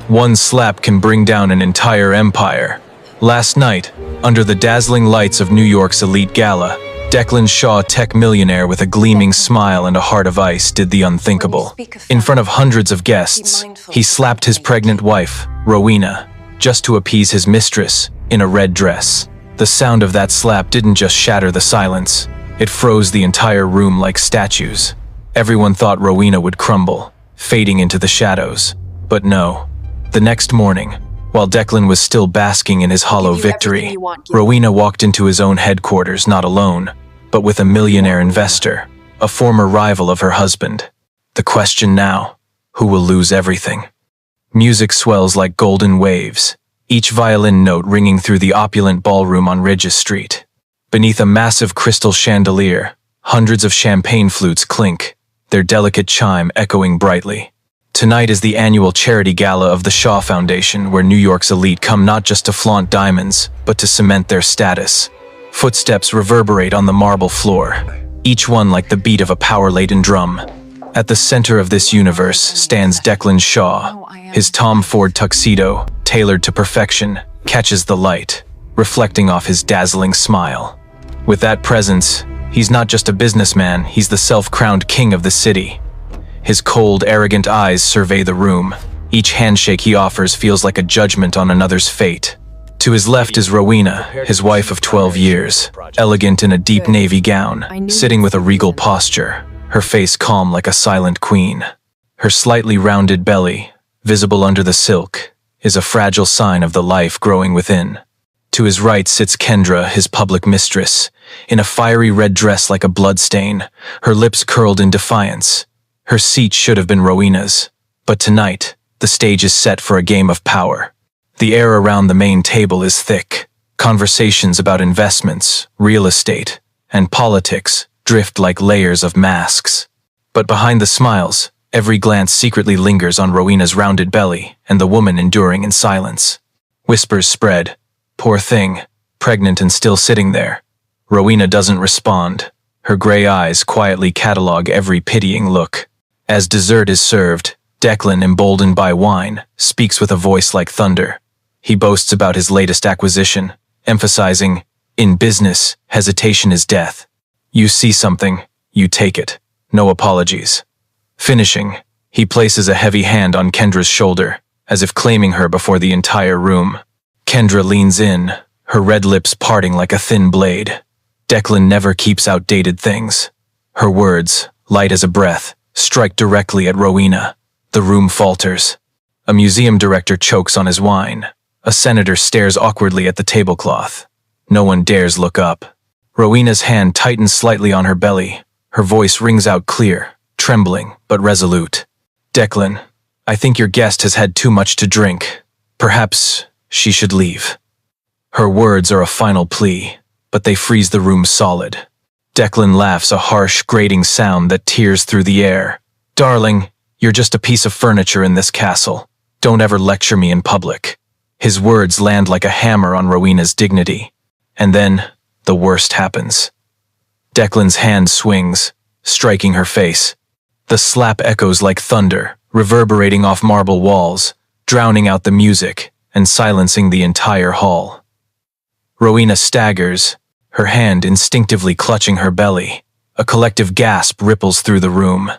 One slap can bring down an entire empire. Last night, under the dazzling lights of New York's elite gala, Declan Shaw, tech millionaire with a gleaming smile and a heart of ice, did the unthinkable. In front of hundreds of guests, he slapped his pregnant wife, Rowena, just to appease his mistress, in a red dress. The sound of that slap didn't just shatter the silence, it froze the entire room like statues. Everyone thought Rowena would crumble, fading into the shadows. But no. The next morning, while Declan was still basking in his hollow victory, Rowena walked into his own headquarters not alone, but with a millionaire investor, a former rival of her husband. The question now, who will lose everything? Music swells like golden waves, each violin note ringing through the opulent ballroom on Regis Street. Beneath a massive crystal chandelier, hundreds of champagne flutes clink, their delicate chime echoing brightly. Tonight is the annual charity gala of the Shaw Foundation, where New York's elite come not just to flaunt diamonds, but to cement their status. Footsteps reverberate on the marble floor, each one like the beat of a power-laden drum. At the center of this universe stands Declan Shaw. His Tom Ford tuxedo, tailored to perfection, catches the light, reflecting off his dazzling smile. With that presence, he's not just a businessman, he's the self-crowned king of the city. His cold, arrogant eyes survey the room. Each handshake he offers feels like a judgment on another's fate. To his left is Rowena, his wife of 12 years, elegant in a deep navy gown, sitting with a regal posture, her face calm like a silent queen. Her slightly rounded belly, visible under the silk, is a fragile sign of the life growing within. To his right sits Kendra, his public mistress, in a fiery red dress like a bloodstain, her lips curled in defiance. Her seat should have been Rowena's, but tonight, the stage is set for a game of power. The air around the main table is thick. Conversations about investments, real estate, and politics drift like layers of masks. But behind the smiles, every glance secretly lingers on Rowena's rounded belly and the woman enduring in silence. Whispers spread. Poor thing, pregnant and still sitting there. Rowena doesn't respond. Her gray eyes quietly catalog every pitying look. As dessert is served, Declan, emboldened by wine, speaks with a voice like thunder. He boasts about his latest acquisition, emphasizing, "In business, hesitation is death. You see something, you take it. No apologies." Finishing, he places a heavy hand on Kendra's shoulder, as if claiming her before the entire room. Kendra leans in, her red lips parting like a thin blade. Declan never keeps outdated things. Her words, light as a breath, strike directly at Rowena. The room falters. A museum director chokes on his wine. A senator stares awkwardly at the tablecloth. No one dares look up. Rowena's hand tightens slightly on her belly. Her voice rings out clear, trembling but resolute. "Declan, I think your guest has had too much to drink. Perhaps she should leave." Her words are a final plea, but they freeze the room solid. Declan laughs, a harsh, grating sound that tears through the air. "Darling, you're just a piece of furniture in this castle. Don't ever lecture me in public." His words land like a hammer on Rowena's dignity. And then, the worst happens. Declan's hand swings, striking her face. The slap echoes like thunder, reverberating off marble walls, drowning out the music and silencing the entire hall. Rowena staggers, her hand instinctively clutching her belly. A collective gasp ripples through the room.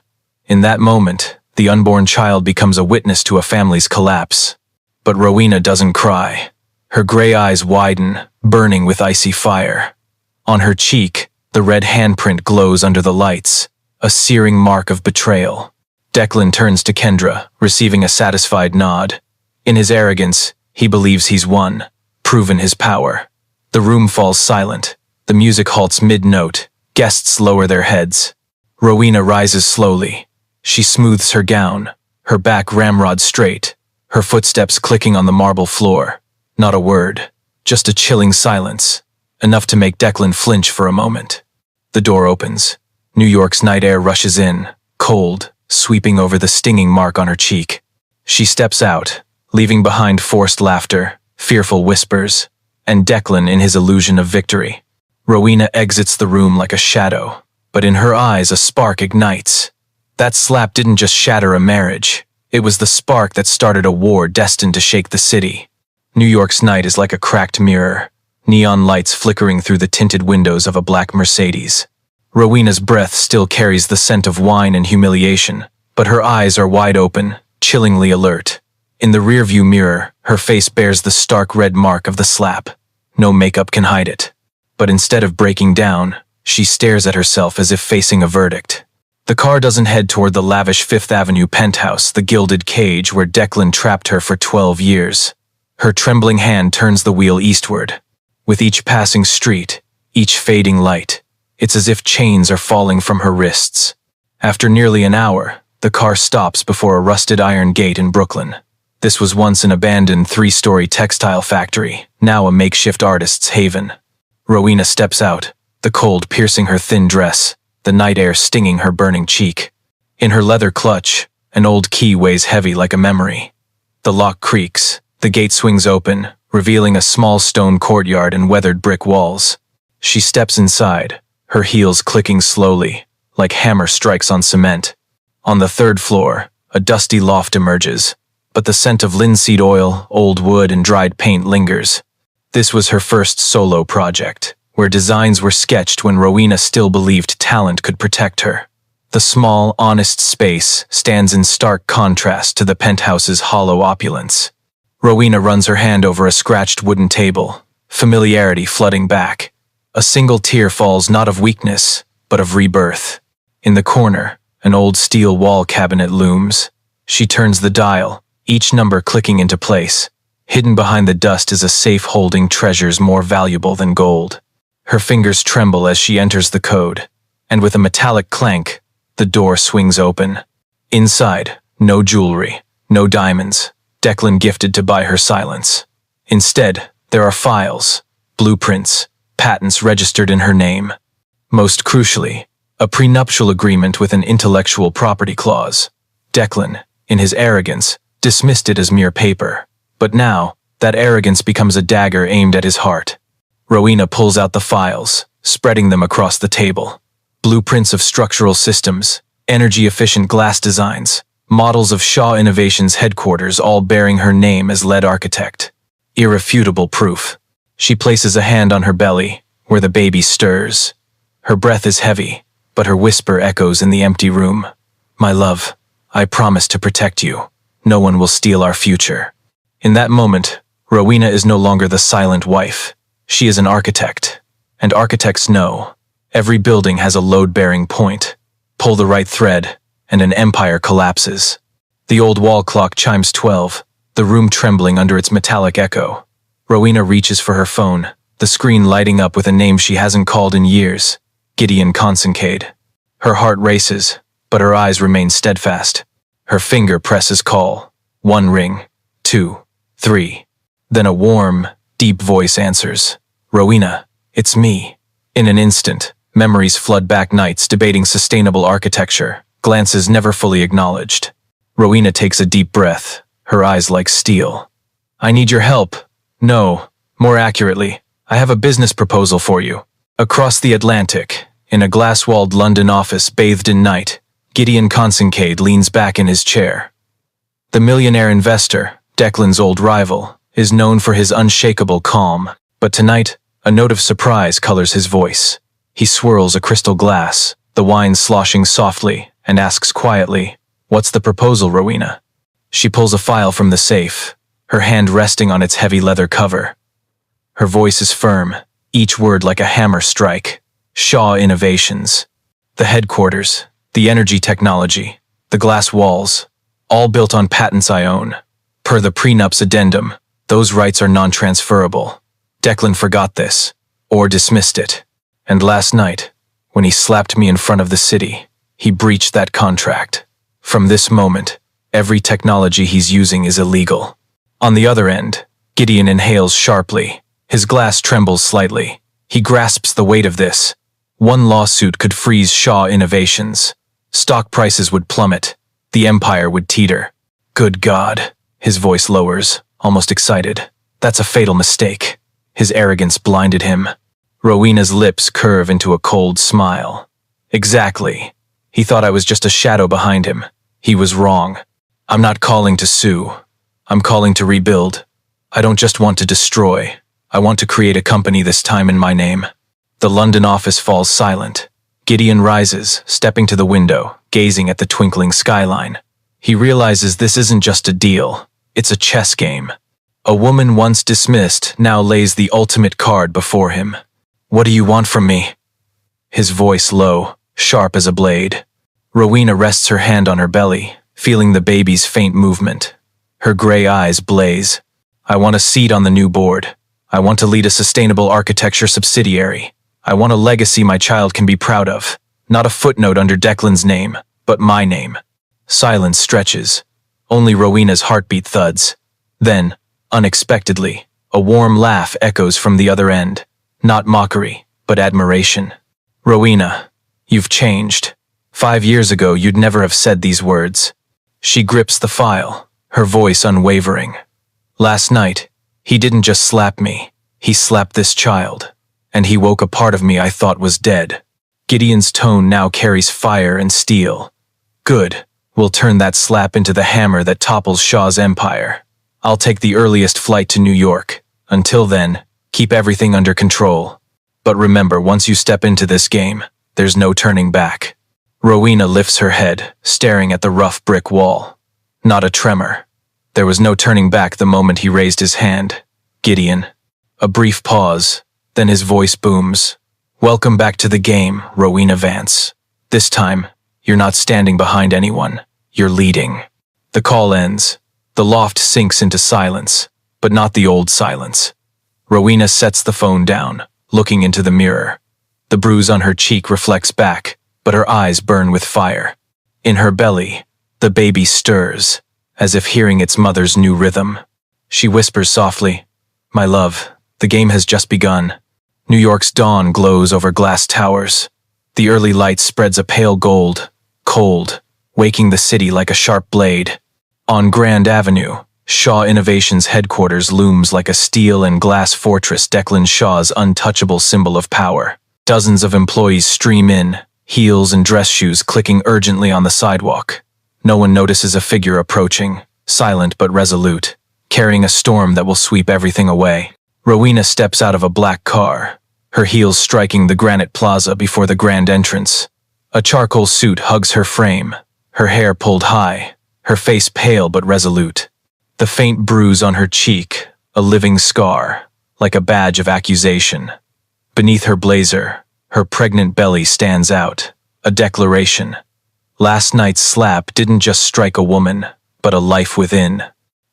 In that moment, the unborn child becomes a witness to a family's collapse. But Rowena doesn't cry. Her gray eyes widen, burning with icy fire. On her cheek, the red handprint glows under the lights, a searing mark of betrayal. Declan turns to Kendra, receiving a satisfied nod. In his arrogance, he believes he's won, proven his power. The room falls silent. The music halts mid-note. Guests lower their heads. Rowena rises slowly. She smooths her gown, her back ramrod straight, her footsteps clicking on the marble floor. Not a word, just a chilling silence, enough to make Declan flinch for a moment. The door opens. New York's night air rushes in, cold, sweeping over the stinging mark on her cheek. She steps out, leaving behind forced laughter, fearful whispers, and Declan in his illusion of victory. Rowena exits the room like a shadow, but in her eyes a spark ignites. That slap didn't just shatter a marriage, It was the spark that started a war destined to shake the city. New York's night is like a cracked mirror, neon lights flickering through the tinted windows of a black Mercedes. Rowena's breath still carries the scent of wine and humiliation, but her eyes are wide open, chillingly alert. In the rearview mirror, her face bears the stark red mark of the slap. No makeup can hide it. But instead of breaking down, she stares at herself as if facing a verdict. The car doesn't head toward the lavish Fifth Avenue penthouse, the gilded cage where Declan trapped her for 12 years. Her trembling hand turns the wheel eastward. With each passing street, each fading light, it's as if chains are falling from her wrists. After nearly an hour, the car stops before a rusted iron gate in Brooklyn. This was once an abandoned 3-story textile factory, now a makeshift artist's haven. Rowena steps out, the cold piercing her thin dress, the night air stinging her burning cheek. In her leather clutch, an old key weighs heavy like a memory. The lock creaks, the gate swings open, revealing a small stone courtyard and weathered brick walls. She steps inside, her heels clicking slowly, like hammer strikes on cement. On the 3rd floor, a dusty loft emerges, but the scent of linseed oil, old wood, and dried paint lingers. This was her first solo project, where designs were sketched when Rowena still believed talent could protect her. The small, honest space stands in stark contrast to the penthouse's hollow opulence. Rowena runs her hand over a scratched wooden table, familiarity flooding back. A single tear falls not of weakness, but of rebirth. In the corner, an old steel wall cabinet looms. She turns the dial, each number clicking into place. Hidden behind the dust is a safe holding treasures more valuable than gold. Her fingers tremble as she enters the code, and with a metallic clank, the door swings open. Inside, no jewelry, no diamonds, Declan gifted to buy her silence. Instead, there are files, blueprints, patents registered in her name. Most crucially, a prenuptial agreement with an intellectual property clause. Declan, in his arrogance, dismissed it as mere paper. But now, that arrogance becomes a dagger aimed at his heart. Rowena pulls out the files, spreading them across the table. Blueprints of structural systems, energy-efficient glass designs, models of Shaw Innovations headquarters, all bearing her name as lead architect. Irrefutable proof. She places a hand on her belly, where the baby stirs. Her breath is heavy, but her whisper echoes in the empty room. My love, I promise to protect you. No one will steal our future. In that moment, Rowena is no longer the silent wife. She is an architect. And architects know. Every building has a load-bearing point. Pull the right thread, and an empire collapses. The old wall clock chimes 12, the room trembling under its metallic echo. Rowena reaches for her phone, the screen lighting up with a name she hasn't called in years. Gideon Consincade. Her heart races, but her eyes remain steadfast. Her finger presses call. 1 ring, 2, 3. Then a warm, deep voice answers. Rowena, it's me. In an instant, memories flood back, nights debating sustainable architecture, glances never fully acknowledged. Rowena takes a deep breath, her eyes like steel. I need your help. No, more accurately, I have a business proposal for you. Across the Atlantic, in a glass-walled London office bathed in night, Gideon Consincade leans back in his chair. The millionaire investor, Declan's old rival, is known for his unshakable calm, but tonight, a note of surprise colors his voice. He swirls a crystal glass, the wine sloshing softly, and asks quietly, "What's the proposal, Rowena?" She pulls a file from the safe, her hand resting on its heavy leather cover. Her voice is firm, each word like a hammer strike. Shaw Innovations. The headquarters, the energy technology, the glass walls, all built on patents I own. Per the prenup's addendum, those rights are non-transferable. Declan forgot this, or dismissed it. And last night, when he slapped me in front of the city, he breached that contract. From this moment, every technology he's using is illegal. On the other end, Gideon inhales sharply. His glass trembles slightly. He grasps the weight of this. One lawsuit could freeze Shaw Innovations. Stock prices would plummet. The empire would teeter. Good God. His voice lowers, almost excited. That's a fatal mistake. His arrogance blinded him. Rowena's lips curve into a cold smile. Exactly. He thought I was just a shadow behind him. He was wrong. I'm not calling to sue. I'm calling to rebuild. I don't just want to destroy. I want to create a company, this time in my name. The London office falls silent. Gideon rises, stepping to the window, gazing at the twinkling skyline. He realizes this isn't just a deal. It's a chess game. A woman once dismissed now lays the ultimate card before him. What do you want from me? His voice low, sharp as a blade. Rowena rests her hand on her belly, feeling the baby's faint movement. Her gray eyes blaze. I want a seat on the new board. I want to lead a sustainable architecture subsidiary. I want a legacy my child can be proud of. Not a footnote under Declan's name, but my name. Silence stretches. Only Rowena's heartbeat thuds. Then, unexpectedly, a warm laugh echoes from the other end. Not mockery, but admiration. Rowena, you've changed. 5 years ago, you'd never have said these words. She grips the file, her voice unwavering. Last night, he didn't just slap me. He slapped this child. And he woke a part of me I thought was dead. Gideon's tone now carries fire and steel. Good. We'll turn that slap into the hammer that topples Shaw's empire. I'll take the earliest flight to New York. Until then, keep everything under control. But remember, once you step into this game, there's no turning back. Rowena lifts her head, staring at the rough brick wall. Not a tremor. There was no turning back the moment he raised his hand. Gideon. A brief pause, then his voice booms. Welcome back to the game, Rowena Vance. This time, you're not standing behind anyone. You're leading. The call ends. The loft sinks into silence, but not the old silence. Rowena sets the phone down, looking into the mirror. The bruise on her cheek reflects back, but her eyes burn with fire. In her belly, the baby stirs, as if hearing its mother's new rhythm. She whispers softly, "My love, the game has just begun." New York's dawn glows over glass towers. The early light spreads a pale gold, cold, waking the city like a sharp blade. On Grand Avenue, Shaw Innovations headquarters looms like a steel and glass fortress, Declan Shaw's untouchable symbol of power. Dozens of employees stream in, heels and dress shoes clicking urgently on the sidewalk. No one notices a figure approaching, silent but resolute, carrying a storm that will sweep everything away. Rowena steps out of a black car, her heels striking the granite plaza before the grand entrance. A charcoal suit hugs her frame, her hair pulled high, her face pale but resolute. The faint bruise on her cheek, a living scar, like a badge of accusation. Beneath her blazer, her pregnant belly stands out, a declaration. Last night's slap didn't just strike a woman, but a life within.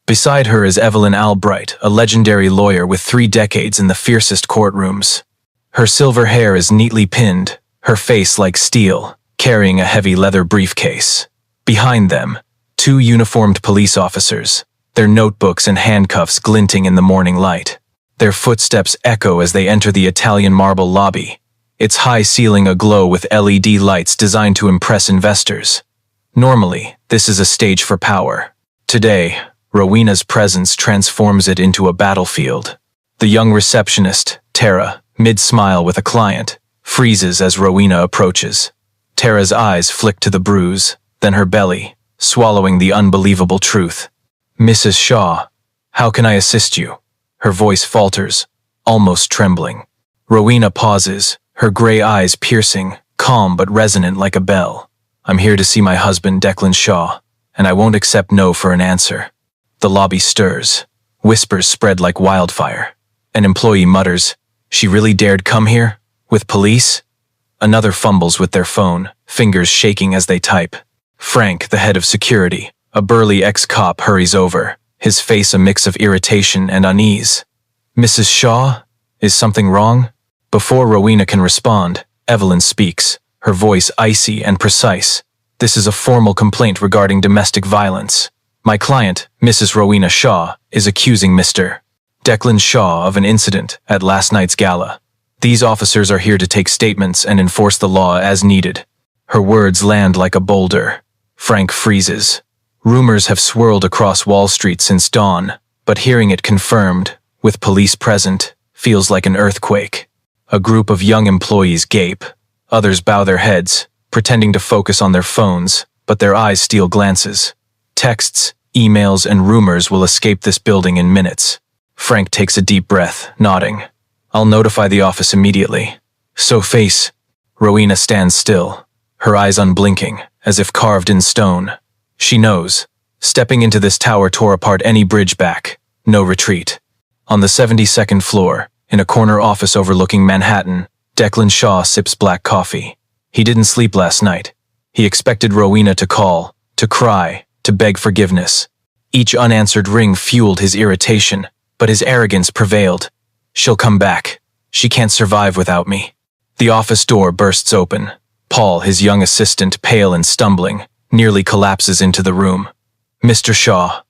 Beside her is Evelyn Albright, a legendary lawyer with 3 decades in the fiercest courtrooms. Her silver hair is neatly pinned, her face like steel, carrying a heavy leather briefcase. Behind them, 2 uniformed police officers, their notebooks and handcuffs glinting in the morning light. Their footsteps echo as they enter the Italian marble lobby, its high ceiling aglow with LED lights designed to impress investors. Normally, this is a stage for power. Today, Rowena's presence transforms it into a battlefield. The young receptionist, Tara, mid-smile with a client, freezes as Rowena approaches. Tara's eyes flick to the bruise, then her belly, swallowing the unbelievable truth. "Mrs. Shaw, how can I assist you?" Her voice falters, almost trembling. Rowena pauses, her gray eyes piercing, calm but resonant like a bell. "I'm here to see my husband, Declan Shaw, and I won't accept no for an answer." The lobby stirs. Whispers spread like wildfire. An employee mutters, "She really dared come here? With police?" Another fumbles with their phone, fingers shaking as they type. Frank, the head of security, a burly ex-cop, hurries over, his face a mix of irritation and unease. "Mrs. Shaw? Is something wrong?" Before Rowena can respond, Evelyn speaks, her voice icy and precise. "This is a formal complaint regarding domestic violence. My client, Mrs. Rowena Shaw, is accusing Mr. Declan Shaw of an incident at last night's gala. These officers are here to take statements and enforce the law as needed." Her words land like a boulder. Frank freezes. Rumors have swirled across Wall Street since dawn, but hearing it confirmed, with police present, feels like an earthquake. A group of young employees gape. Others bow their heads, pretending to focus on their phones, but their eyes steal glances. Texts, emails, and rumors will escape this building in minutes. Frank takes a deep breath, nodding. I'll notify the office immediately. So face. Rowena stands still, her eyes unblinking, as if carved in stone. She knows. Stepping into this tower tore apart any bridge back. No retreat. On the 72nd floor, in a corner office overlooking Manhattan, Declan Shaw sips black coffee. He didn't sleep last night. He expected Rowena to call, to cry, to beg forgiveness. Each unanswered ring fueled his irritation, but his arrogance prevailed. She'll come back. She can't survive without me. The office door bursts open. Paul, his young assistant, pale and stumbling, nearly collapses into the room. Mr. Shaw.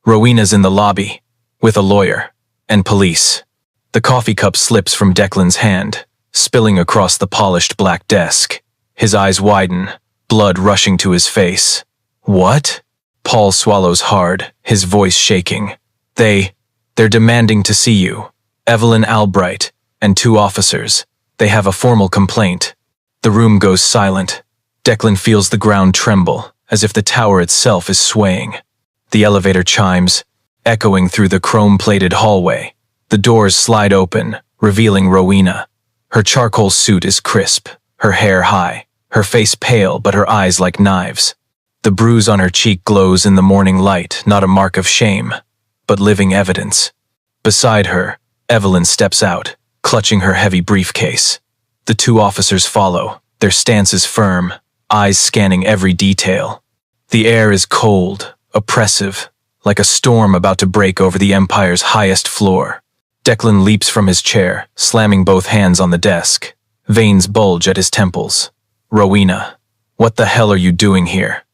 Rowena's in the lobby, with a lawyer, and police. The coffee cup slips from Declan's hand, spilling across the polished black desk. His eyes widen, blood rushing to his face. What? Paul swallows hard, his voice shaking. They're demanding to see you. Evelyn Albright, and 2 officers. They have a formal complaint. The room goes silent. Declan feels the ground tremble, as if the tower itself is swaying. The elevator chimes, echoing through the chrome-plated hallway. The doors slide open, revealing Rowena. Her charcoal suit is crisp, her hair high, her face pale but her eyes like knives. The bruise on her cheek glows in the morning light, not a mark of shame, but living evidence. Beside her, Evelyn steps out, clutching her heavy briefcase. The 2 officers follow, their stances firm, eyes scanning every detail. The air is cold, oppressive, like a storm about to break over the Empire's highest floor. Declan leaps from his chair, slamming both hands on the desk. Veins bulge at his temples. Rowena, what the hell are you doing here?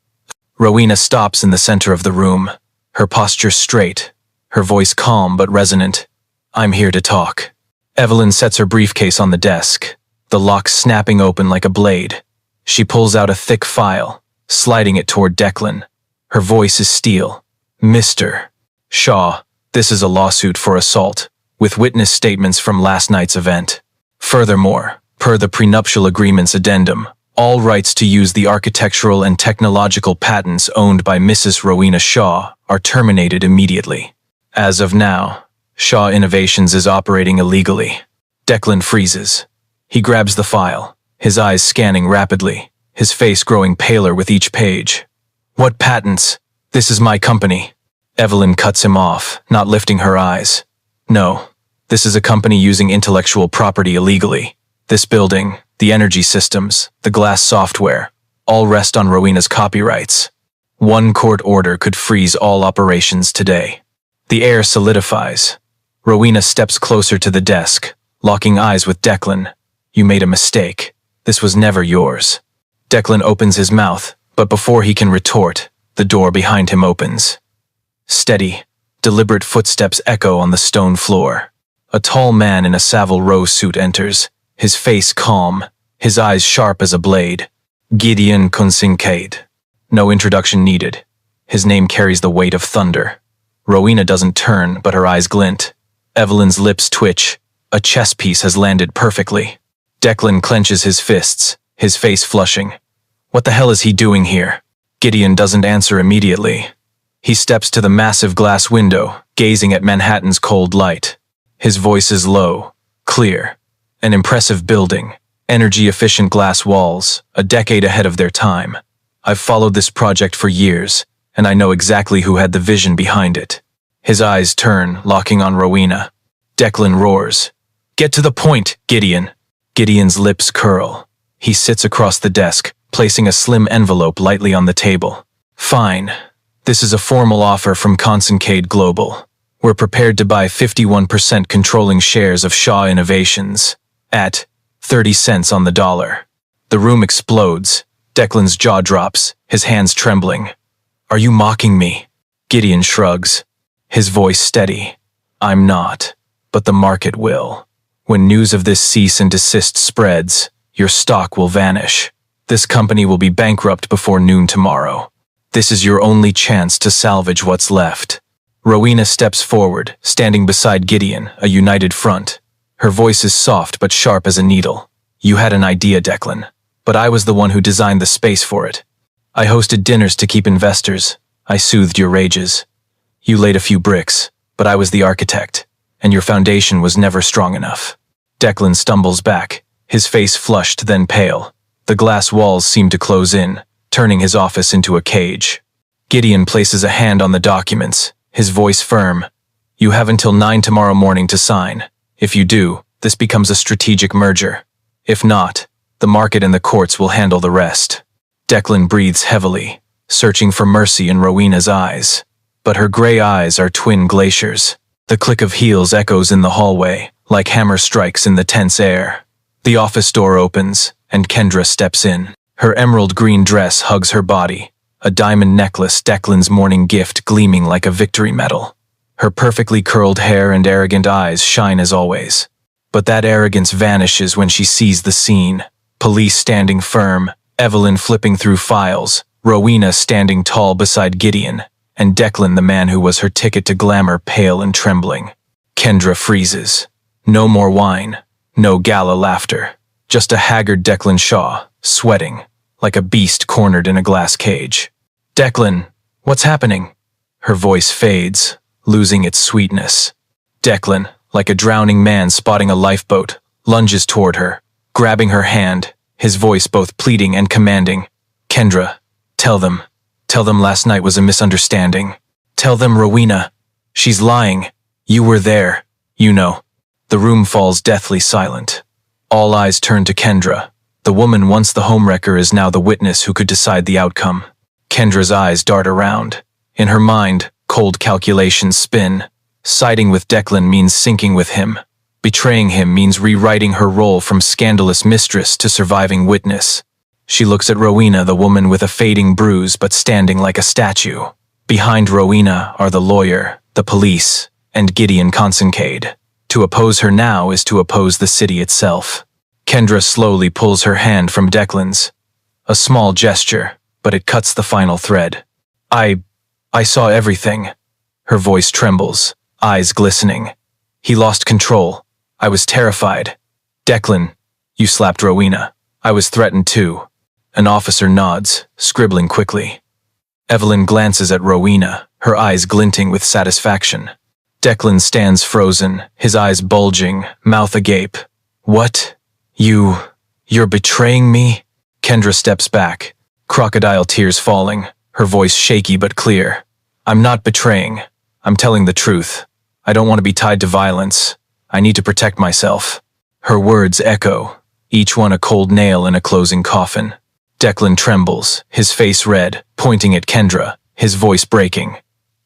Rowena stops in the center of the room, her posture straight, her voice calm but resonant. I'm here to talk. Evelyn sets her briefcase on the desk, the lock snapping open like a blade. She pulls out a thick file, sliding it toward Declan. Her voice is steel. Mr. Shaw, this is a lawsuit for assault, with witness statements from last night's event. Furthermore, per the prenuptial agreement's addendum, all rights to use the architectural and technological patents owned by Mrs. Rowena Shaw are terminated immediately. As of now, Shaw Innovations is operating illegally. Declan freezes. He grabs the file, his eyes scanning rapidly, his face growing paler with each page. What patents? This is my company. Evelyn cuts him off, not lifting her eyes. No, this is a company using intellectual property illegally. This building, the energy systems, the glass software, all rest on Rowena's copyrights. One court order could freeze all operations today. The air solidifies. Rowena steps closer to the desk, locking eyes with Declan. You made a mistake. This was never yours. Declan opens his mouth, but before he can retort, the door behind him opens. Steady, deliberate footsteps echo on the stone floor. A tall man in a Savile Row suit enters, his face calm, his eyes sharp as a blade. Gideon Kincaid. No introduction needed. His name carries the weight of thunder. Rowena doesn't turn, but her eyes glint. Evelyn's lips twitch. A chess piece has landed perfectly. Declan clenches his fists, his face flushing. What the hell is he doing here? Gideon doesn't answer immediately. He steps to the massive glass window, gazing at Manhattan's cold light. His voice is low, clear. An impressive building, energy-efficient glass walls, a decade ahead of their time. I've followed this project for years, and I know exactly who had the vision behind it. His eyes turn, locking on Rowena. Declan roars. Get to the point, Gideon. Gideon's lips curl. He sits across the desk, placing a slim envelope lightly on the table. Fine. This is a formal offer from Kincaid Global. We're prepared to buy 51% controlling shares of Shaw Innovations at 30 cents on the dollar. The room explodes. Declan's jaw drops, his hands trembling. Are you mocking me? Gideon shrugs, his voice steady. I'm not, but the market will. When news of this cease and desist spreads, your stock will vanish. This company will be bankrupt before noon tomorrow. This is your only chance to salvage what's left. Rowena steps forward, standing beside Gideon, a united front. Her voice is soft but sharp as a needle. You had an idea, Declan, but I was the one who designed the space for it. I hosted dinners to keep investors. I soothed your rages. You laid a few bricks, but I was the architect, and your foundation was never strong enough. Declan stumbles back, his face flushed then pale. The glass walls seem to close in, turning his office into a cage. Gideon places a hand on the documents, his voice firm. You have until 9 tomorrow morning to sign. If you do, this becomes a strategic merger. If not, the market and the courts will handle the rest. Declan breathes heavily, searching for mercy in Rowena's eyes. But her gray eyes are twin glaciers. The click of heels echoes in the hallway, like hammer strikes in the tense air. The office door opens, and Kendra steps in. Her emerald green dress hugs her body, a diamond necklace Declan's morning gift gleaming like a victory medal. Her perfectly curled hair and arrogant eyes shine as always. But that arrogance vanishes when she sees the scene. Police standing firm, Evelyn flipping through files, Rowena standing tall beside Gideon, and Declan, the man who was her ticket to glamour, pale and trembling. Kendra freezes. No more wine, no gala laughter. Just a haggard Declan Shaw, sweating, like a beast cornered in a glass cage. Declan, what's happening? Her voice fades, losing its sweetness. Declan, like a drowning man spotting a lifeboat, lunges toward her, grabbing her hand, his voice both pleading and commanding. Kendra, tell them last night was a misunderstanding. Tell them Rowena, she's lying. You were there, you know. The room falls deathly silent. All eyes turn to Kendra. The woman once the homewrecker is now the witness who could decide the outcome. Kendra's eyes dart around. In her mind, cold calculations spin. Siding with Declan means sinking with him. Betraying him means rewriting her role from scandalous mistress to surviving witness. She looks at Rowena, the woman with a fading bruise but standing like a statue. Behind Rowena are the lawyer, the police, and Gideon Consincade. To oppose her now is to oppose the city itself. Kendra slowly pulls her hand from Declan's. A small gesture, but it cuts the final thread. I saw everything. Her voice trembles, eyes glistening. He lost control. I was terrified. Declan, you slapped Rowena. I was threatened too. An officer nods, scribbling quickly. Evelyn glances at Rowena, her eyes glinting with satisfaction. Declan stands frozen, his eyes bulging, mouth agape. What? You're betraying me? Kendra steps back, crocodile tears falling, her voice shaky but clear. I'm not betraying. I'm telling the truth. I don't want to be tied to violence. I need to protect myself. Her words echo, each one a cold nail in a closing coffin. Declan trembles, his face red, pointing at Kendra, his voice breaking.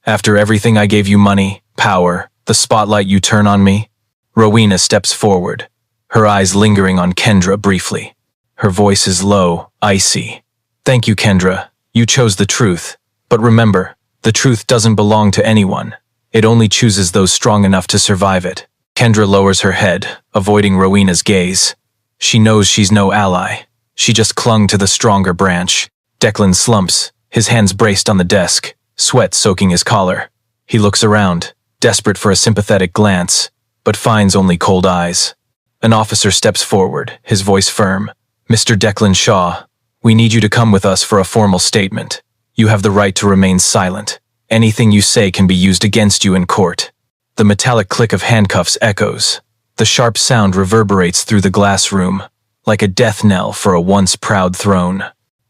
After everything I gave you, money, power, the spotlight you turn on me? Rowena steps forward, her eyes lingering on Kendra briefly. Her voice is low, icy. Thank you, Kendra. You chose the truth. But remember, the truth doesn't belong to anyone. It only chooses those strong enough to survive it. Kendra lowers her head, avoiding Rowena's gaze. She knows she's no ally. She just clung to the stronger branch. Declan slumps, his hands braced on the desk, sweat soaking his collar. He looks around, desperate for a sympathetic glance, but finds only cold eyes. An officer steps forward, his voice firm. Mr. Declan Shaw, we need you to come with us for a formal statement. You have the right to remain silent. Anything you say can be used against you in court. The metallic click of handcuffs echoes. The sharp sound reverberates through the glass room, like a death knell for a once proud throne.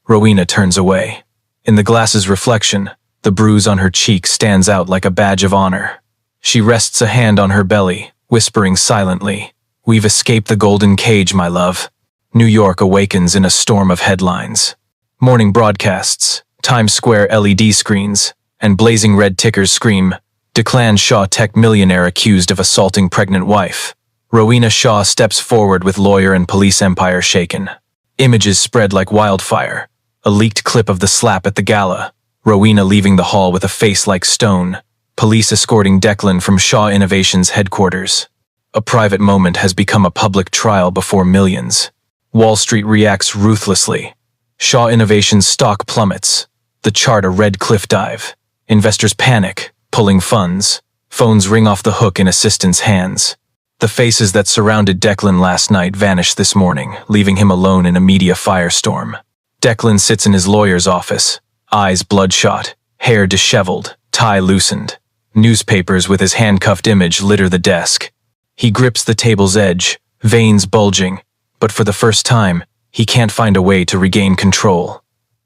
Rowena turns away. In the glass's reflection, the bruise on her cheek stands out like a badge of honor. She rests a hand on her belly, whispering silently, "We've escaped the golden cage, my love." New York awakens in a storm of headlines. Morning broadcasts, Times Square LED screens, and blazing red tickers scream, Declan Shaw tech millionaire accused of assaulting pregnant wife. Rowena Shaw steps forward with lawyer and police empire shaken. Images spread like wildfire. A leaked clip of the slap at the gala. Rowena leaving the hall with a face like stone. Police escorting Declan from Shaw Innovations headquarters. A private moment has become a public trial before millions. Wall Street reacts ruthlessly. Shaw Innovations stock plummets. The chart a red cliff dive. Investors panic, pulling funds. Phones ring off the hook in assistants' hands. The faces that surrounded Declan last night vanish this morning, leaving him alone in a media firestorm. Declan sits in his lawyer's office, eyes bloodshot, hair disheveled, tie loosened. Newspapers with his handcuffed image litter the desk. He grips the table's edge, veins bulging, but for the first time, he can't find a way to regain control.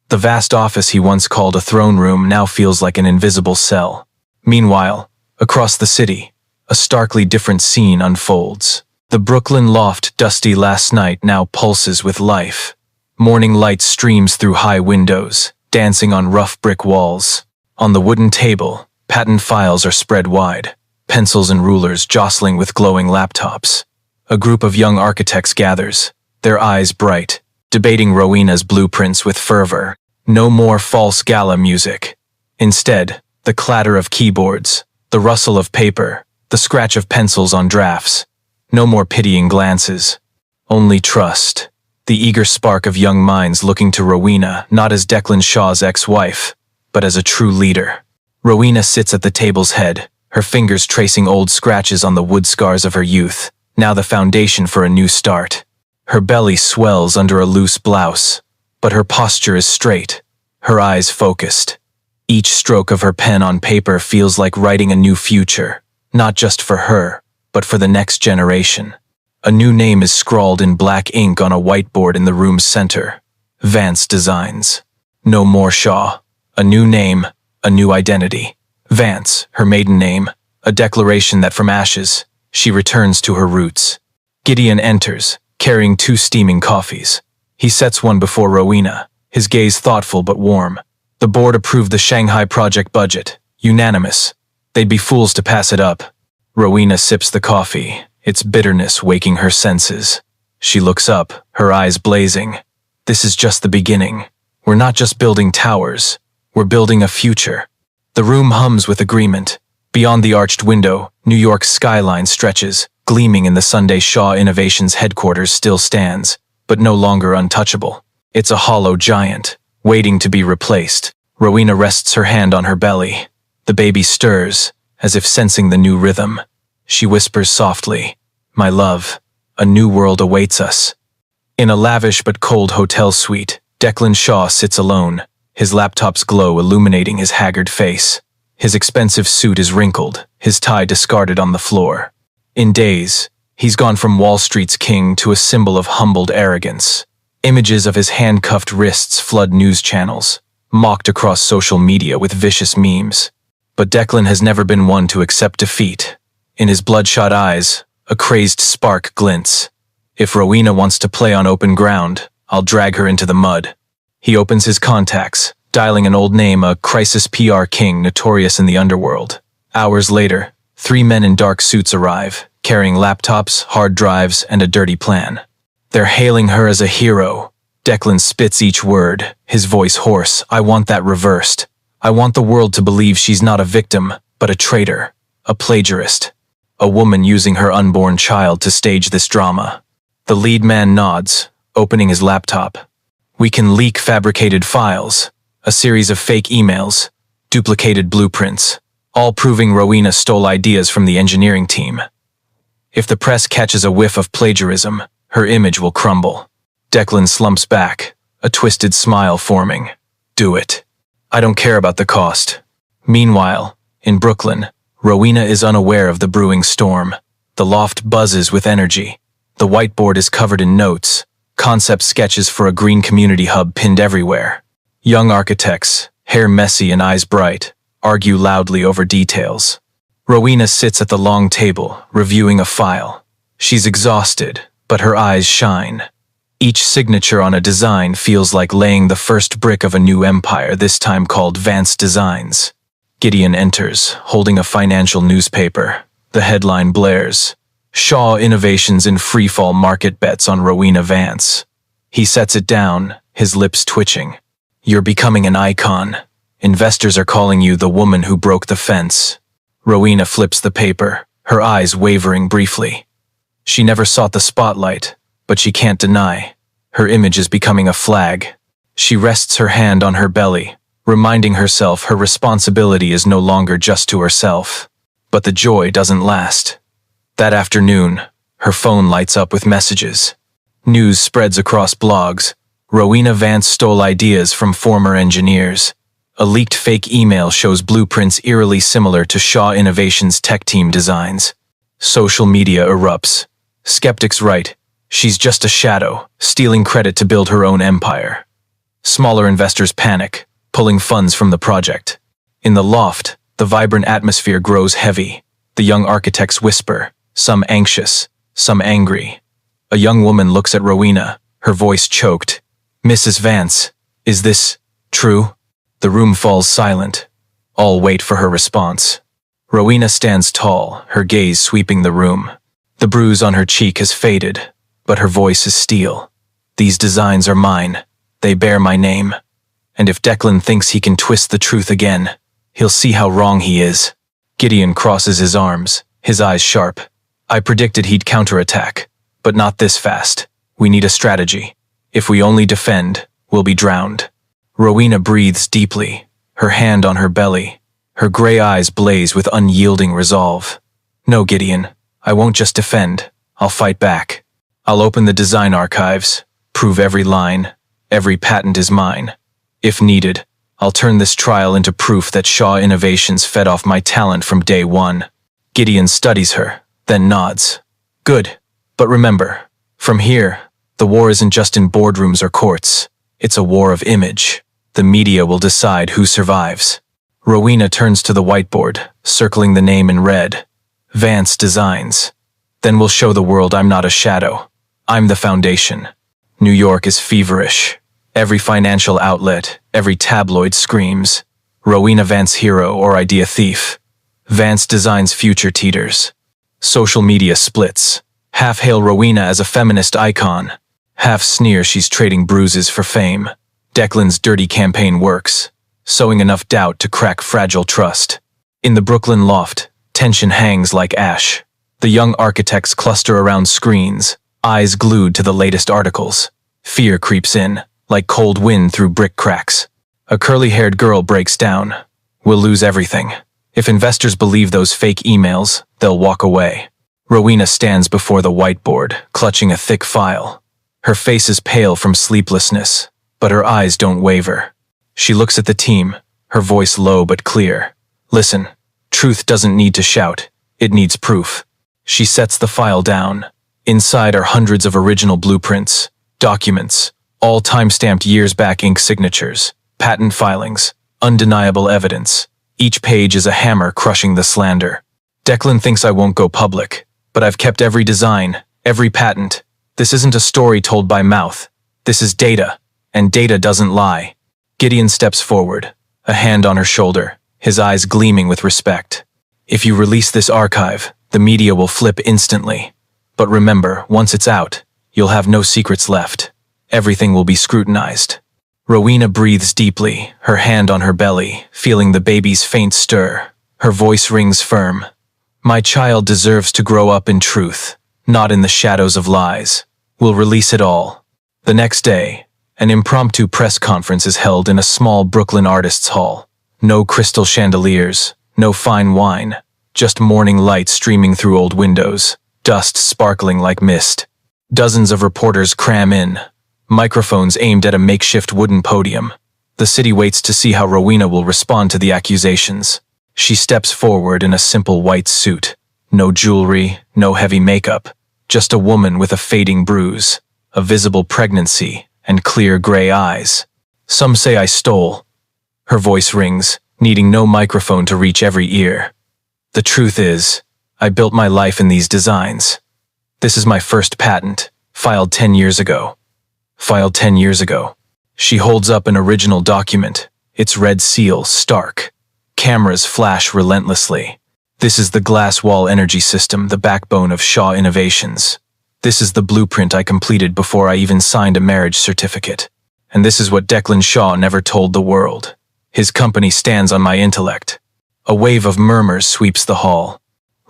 The vast office he once called a throne room now feels like an invisible cell. Meanwhile, across the city, a starkly different scene unfolds. The Brooklyn loft, dusty last night, now pulses with life. Morning light streams through high windows, dancing on rough brick walls. On the wooden table, patent files are spread wide, pencils and rulers jostling with glowing laptops. A group of young architects gathers, their eyes bright, debating Rowena's blueprints with fervor. No more false gala music. Instead, the clatter of keyboards, the rustle of paper, the scratch of pencils on drafts. No more pitying glances. Only trust. The eager spark of young minds looking to Rowena not as Declan Shaw's ex-wife, but as a true leader. Rowena sits at the table's head, her fingers tracing old scratches on the wood scars of her youth, now the foundation for a new start. Her belly swells under a loose blouse, but her posture is straight, her eyes focused. Each stroke of her pen on paper feels like writing a new future, not just for her, but for the next generation. A new name is scrawled in black ink on a whiteboard in the room's center. Vance Designs. No more Shaw. A new name, a new identity. Vance, her maiden name, a declaration that from ashes, she returns to her roots. Gideon enters, carrying 2 steaming coffees. He sets one before Rowena, his gaze thoughtful but warm. The board approved the Shanghai project budget. Unanimous. They'd be fools to pass it up. Rowena sips the coffee, its bitterness waking her senses. She looks up, her eyes blazing. This is just the beginning. We're not just building towers. We're building a future. The room hums with agreement. Beyond the arched window, New York's skyline stretches, gleaming in the Sunday. Shaw Innovations headquarters still stands, but no longer untouchable. It's a hollow giant, waiting to be replaced. Rowena rests her hand on her belly. The baby stirs, as if sensing the new rhythm. She whispers softly, "My love, a new world awaits us." In a lavish but cold hotel suite, Declan Shaw sits alone, his laptop's glow illuminating his haggard face. His expensive suit is wrinkled, his tie discarded on the floor. In days, he's gone from Wall Street's king to a symbol of humbled arrogance. Images of his handcuffed wrists flood news channels, mocked across social media with vicious memes. But Declan has never been one to accept defeat. In his bloodshot eyes, a crazed spark glints. If Rowena wants to play on open ground, I'll drag her into the mud. He opens his contacts, dialing an old name, a crisis PR king notorious in the underworld. Hours later, 3 men in dark suits arrive, carrying laptops, hard drives, and a dirty plan. They're hailing her as a hero. Declan spits each word, his voice hoarse. "I want that reversed. I want the world to believe she's not a victim, but a traitor, a plagiarist, a woman using her unborn child to stage this drama." The lead man nods, opening his laptop. "We can leak fabricated files, a series of fake emails, duplicated blueprints, all proving Rowena stole ideas from the engineering team. If the press catches a whiff of plagiarism, her image will crumble." Declan slumps back, a twisted smile forming. "Do it. I don't care about the cost." Meanwhile, in Brooklyn, Rowena is unaware of the brewing storm. The loft buzzes with energy. The whiteboard is covered in notes, concept sketches for a green community hub pinned everywhere. Young architects, hair messy and eyes bright, argue loudly over details. Rowena sits at the long table, reviewing a file. She's exhausted, but her eyes shine. Each signature on a design feels like laying the first brick of a new empire, this time called Vance Designs. Gideon enters, holding a financial newspaper. The headline blares, "Shaw Innovations in Freefall Market Bets on Rowena Vance." He sets it down, his lips twitching. "You're becoming an icon. Investors are calling you the woman who broke the fence." Rowena flips the paper, her eyes wavering briefly. She never sought the spotlight, but she can't deny. Her image is becoming a flag. She rests her hand on her belly, reminding herself her responsibility is no longer just to herself. But the joy doesn't last. That afternoon, her phone lights up with messages. News spreads across blogs. Rowena Vance stole ideas from former engineers. A leaked fake email shows blueprints eerily similar to Shaw Innovations' tech team designs. Social media erupts. Skeptics write, "She's just a shadow, stealing credit to build her own empire." Smaller investors panic, pulling funds from the project. In the loft, the vibrant atmosphere grows heavy. The young architects whisper, some anxious, some angry. A young woman looks at Rowena, her voice choked. "Mrs. Vance, is this true?" The room falls silent. All wait for her response. Rowena stands tall, her gaze sweeping the room. The bruise on her cheek has faded, but her voice is steel. "These designs are mine. They bear my name. And if Declan thinks he can twist the truth again, he'll see how wrong he is." Gideon crosses his arms, his eyes sharp. "I predicted he'd counterattack, but not this fast. We need a strategy. If we only defend, we'll be drowned." Rowena breathes deeply, her hand on her belly. Her gray eyes blaze with unyielding resolve. "No, Gideon, I won't just defend. I'll fight back. I'll open the design archives, prove every line, every patent is mine. If needed, I'll turn this trial into proof that Shaw Innovations fed off my talent from day one." Gideon studies her, then nods. "Good, but remember, from here, the war isn't just in boardrooms or courts. It's a war of image. The media will decide who survives." Rowena turns to the whiteboard, circling the name in red. "Vance Designs. Then we'll show the world I'm not a shadow. I'm the foundation." New York is feverish. Every financial outlet, every tabloid screams, "Rowena Vance hero or idea thief. Vance Designs future teeters." Social media splits. Half hail Rowena as a feminist icon. Half sneer she's trading bruises for fame. Declan's dirty campaign works, sowing enough doubt to crack fragile trust. In the Brooklyn loft, tension hangs like ash. The young architects cluster around screens, eyes glued to the latest articles. Fear creeps in, like cold wind through brick cracks. A curly-haired girl breaks down. "We'll lose everything. If investors believe those fake emails, they'll walk away." Rowena stands before the whiteboard, clutching a thick file. Her face is pale from sleeplessness, but her eyes don't waver. She looks at the team, her voice low but clear. "Listen, truth doesn't need to shout. It needs proof." She sets the file down. Inside are hundreds of original blueprints, documents, all time-stamped years back ink signatures, patent filings, undeniable evidence. Each page is a hammer crushing the slander. "Declan thinks I won't go public, but I've kept every design, every patent. This isn't a story told by mouth. This is data, and data doesn't lie." Gideon steps forward, a hand on her shoulder, his eyes gleaming with respect. "If you release this archive, the media will flip instantly. But remember, once it's out, you'll have no secrets left. Everything will be scrutinized." Rowena breathes deeply, her hand on her belly, feeling the baby's faint stir. Her voice rings firm. "My child deserves to grow up in truth, not in the shadows of lies. We'll release it all." The next day, an impromptu press conference is held in a small Brooklyn artists' hall. No crystal chandeliers, no fine wine, just morning light streaming through old windows, dust sparkling like mist. Dozens of reporters cram in, microphones aimed at a makeshift wooden podium. The city waits to see how Rowena will respond to the accusations. She steps forward in a simple white suit. No jewelry, no heavy makeup, just a woman with a fading bruise, a visible pregnancy, and clear gray eyes. "Some say I stole." Her voice rings, needing no microphone to reach every ear. "The truth is, I built my life in these designs. This is my first patent, filed 10 years ago. Filed 10 years ago." She holds up an original document, its red seal stark. Cameras flash relentlessly. "This is the glass wall energy system, the backbone of Shaw Innovations. This is the blueprint I completed before I even signed a marriage certificate. And this is what Declan Shaw never told the world. His company stands on my intellect." A wave of murmurs sweeps the hall.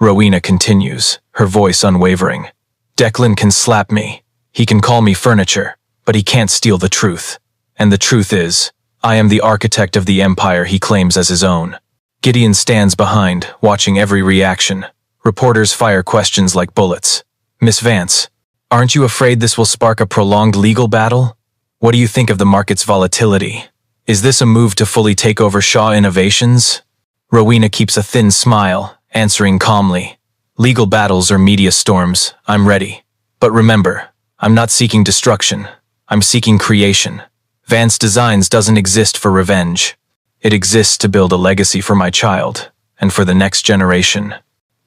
Rowena continues, her voice unwavering. "Declan can slap me. He can call me furniture, but he can't steal the truth. And the truth is, I am the architect of the empire he claims as his own." Gideon stands behind, watching every reaction. Reporters fire questions like bullets. "Miss Vance, aren't you afraid this will spark a prolonged legal battle? What do you think of the market's volatility?" Is this a move to fully take over Shaw Innovations? Rowena keeps a thin smile, answering calmly. Legal battles or media storms, I'm ready. But remember, I'm not seeking destruction. I'm seeking creation. Vance Designs doesn't exist for revenge. It exists to build a legacy for my child, and for the next generation.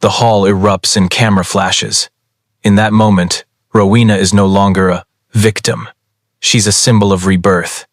The hall erupts in camera flashes. In that moment, Rowena is no longer a victim. She's a symbol of rebirth.